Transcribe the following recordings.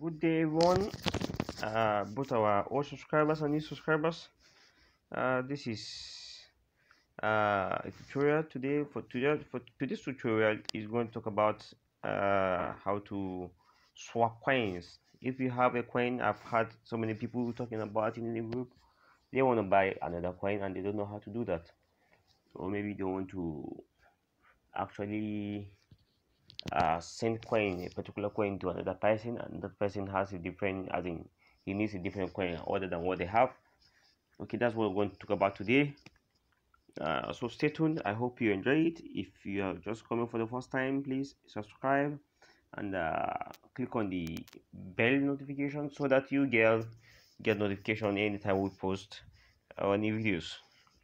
Good day, everyone. Both our old subscribers and new subscribers. This is a tutorial today. For today's tutorial is going to talk about how to swap coins. If you have a coin, I've had so many people talking about it in the group. They want to buy another coin and they don't know how to do that, or maybe they want to actually send coin, a particular coin, to another person, and that person has a different, as in he needs a different coin other than what they have. Okay, that's what we're going to talk about today. So stay tuned. I hope you enjoy it. If you are just coming for the first time, please subscribe and click on the bell notification so that you get notification anytime we post our new videos.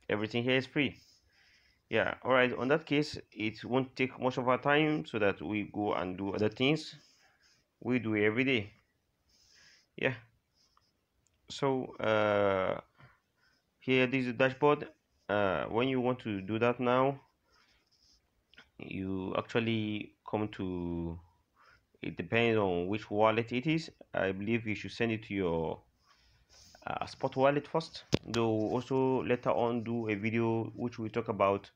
Everything here is free. Yeah, all right. On that case, it won't take much of our time so that we go and do other things we do every day. Yeah. So here, this is the dashboard. When you want to do that now, you actually come to, it depends on which wallet it is. I believe you should send it to your spot wallet first, though also later on do a video which will talk about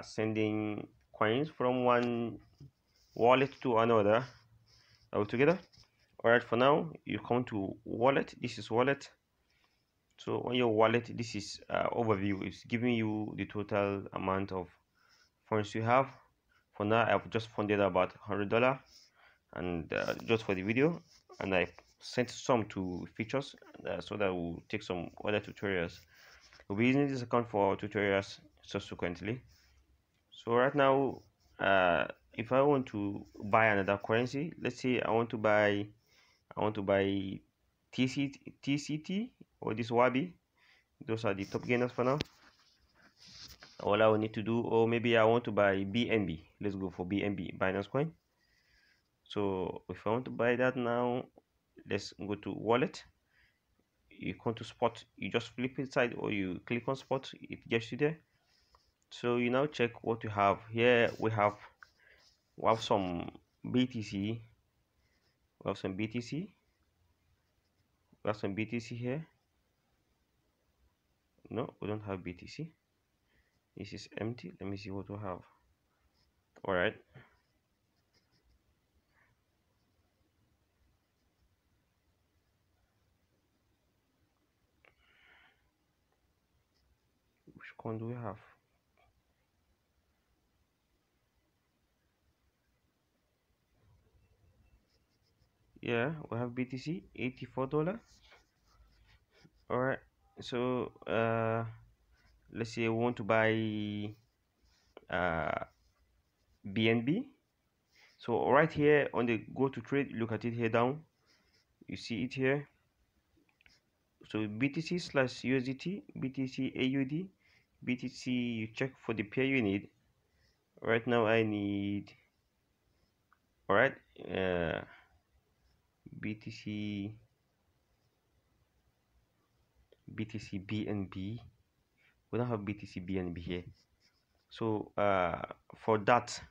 sending coins from one wallet to another altogether. All right, for now you come to wallet. This is wallet. So on your wallet, this is overview. It's giving you the total amount of funds you have. For now, I've just funded about $100, and just for the video, and I sent some to features so that we'll take some other tutorials. We'll be using this account for tutorials subsequently. So right now, if I want to buy another currency, let's say I want to buy TCT or this Wabi. Those are the top gainers for now. All I will need to do, or maybe I want to buy BNB. Let's go for BNB, Binance Coin. So if I want to buy that now, let's go to wallet. You come to spot, you just flip it side or you click on spot, it gets you there. So you now check what you have. Here we have some BTC. We have some BTC. We have some BTC here. No, we don't have BTC. This is empty. Let me see what we have. All right. Which coin do we have? Yeah, we have BTC, $84. All right. So let's say we want to buy BNB. So right here on the go to trade, look at it here down, you see it here. So BTC slash USDT, BTC AUD, BTC, you check for the pair you need. Right now I need, all right, BTC BNB. We don't have BTC BNB here. So for that,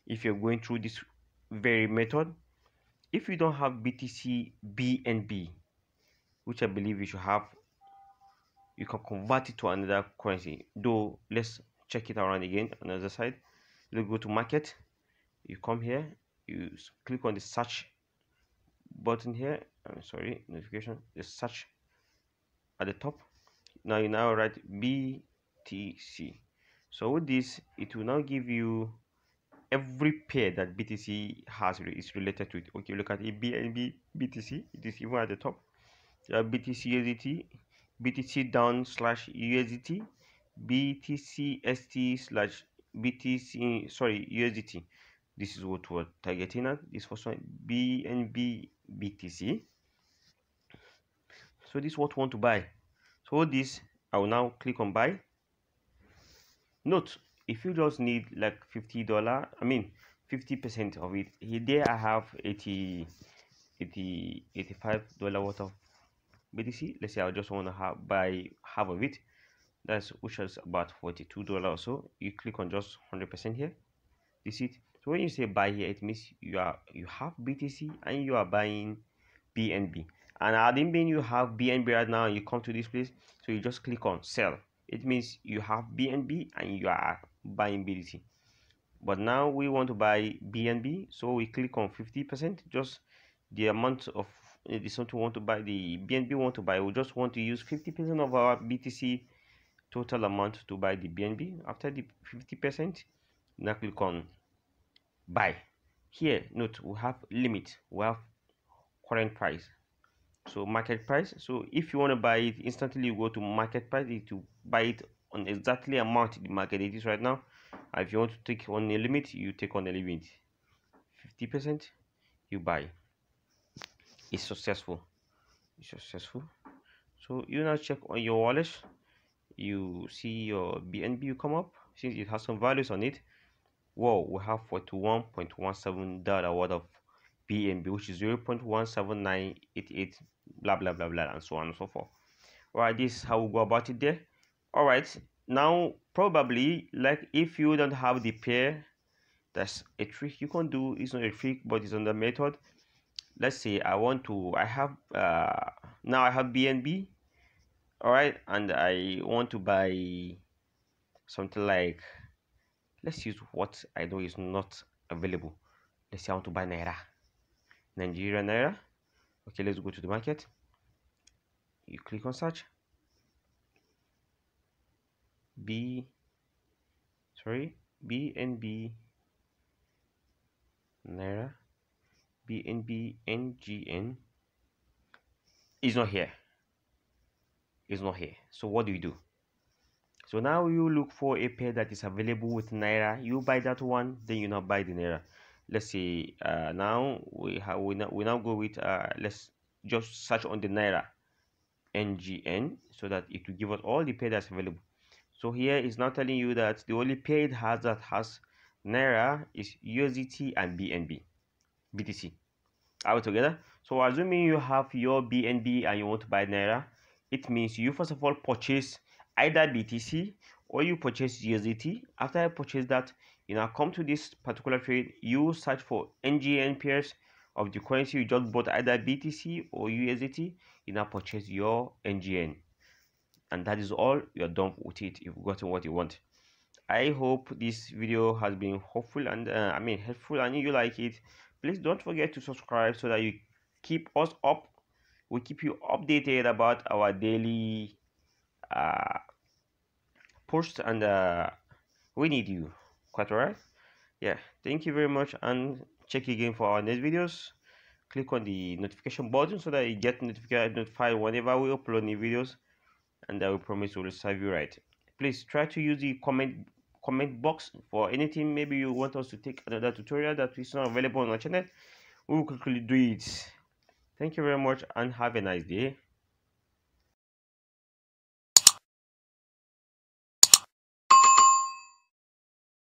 if you're going through this very method, if you don't have BTC BNB, which I believe you should have, you can convert it to another currency. Though let's check it around again on the other side. You go to market, you come here, you click on the search button here. I'm sorry, notification, the search at the top. Now you now write BTC. So with this, it will now give you every pair that BTC has is related to it. Okay, look at it, BNB BTC. It is even at the top. BTC USDT, BTC down slash USDT, BTC ST slash BTC, sorry, USDT. This is what we're targeting at. This first one, BNB BTC. So this is what we want to buy. So this, I will now click on buy. Note, if you just need like $50, I mean 50% of it, here I have $85 worth of BTC. Let's say I just want to buy half of it, that's which is about $42 or so. You click on just 100% here. This is it. So when you say buy here, it means you have BTC and you are buying BNB. And admin, you have BNB right now, you come to this place, so you just click on sell. It means you have BNB and you are buying BTC. But now we want to buy BNB, so we click on 50%, just the amount of the something we want to buy, the BNB we want to buy. We just want to use 50% of our BTC total amount to buy the BNB. After the 50%, now click on buy. Here, note we have limit, we have current price, so market price. So if you want to buy it instantly, you go to market price to buy it on exactly amount the market it is right now. If you want to take on a limit, you take on a limit 50%, you buy. It's successful. So you now check on your wallet, you see your BNB you come up, since it has some values on it. Whoa, we have $41.17 worth of BNB, which is 0.17988, blah blah blah blah, and so on and so forth. All right, this is how we go about it there. All right, now probably, like, if you don't have the pair, that's a trick you can do. It's not a trick, but it's on the method. Let's say I have now I have BNB, all right, and I want to buy something like, let's use what I know is not available. Let's say I want to buy Nigeria Naira. Okay, let's go to the market. You click on search. BNB Naira, BNB NGN is not here. So what do? So now you look for a pair that is available with Naira. You buy that one, then you now buy the Naira. Let's say now we now go with let's just search on the Naira NGN, so that it will give us all the pair that's available. So here is now telling you that the only pair it has that has Naira is USDT and BTC. Are we together? So assuming you have your BNB and you want to buy Naira, it means you first of all purchase either BTC or you purchase USDT. After I purchase that, you now come to this particular trade, you search for NGN pairs of the currency you just bought, either BTC or USDT. You now purchase your NGN, and that is all. You're done with it. You've gotten what you want. I hope this video has been helpful and helpful, and if you like it, please don't forget to subscribe so that you keep us up. We keep you updated about our daily posts, and we need you. Quite alright? Yeah, thank you very much, and check again for our next videos. Click on the notification button so that you get notified whenever we upload new videos, and I will promise we will serve you right. Please try to use the comment box for anything. Maybe you want us to take another tutorial that is not available on our channel, we will quickly do it. Thank you very much and have a nice day.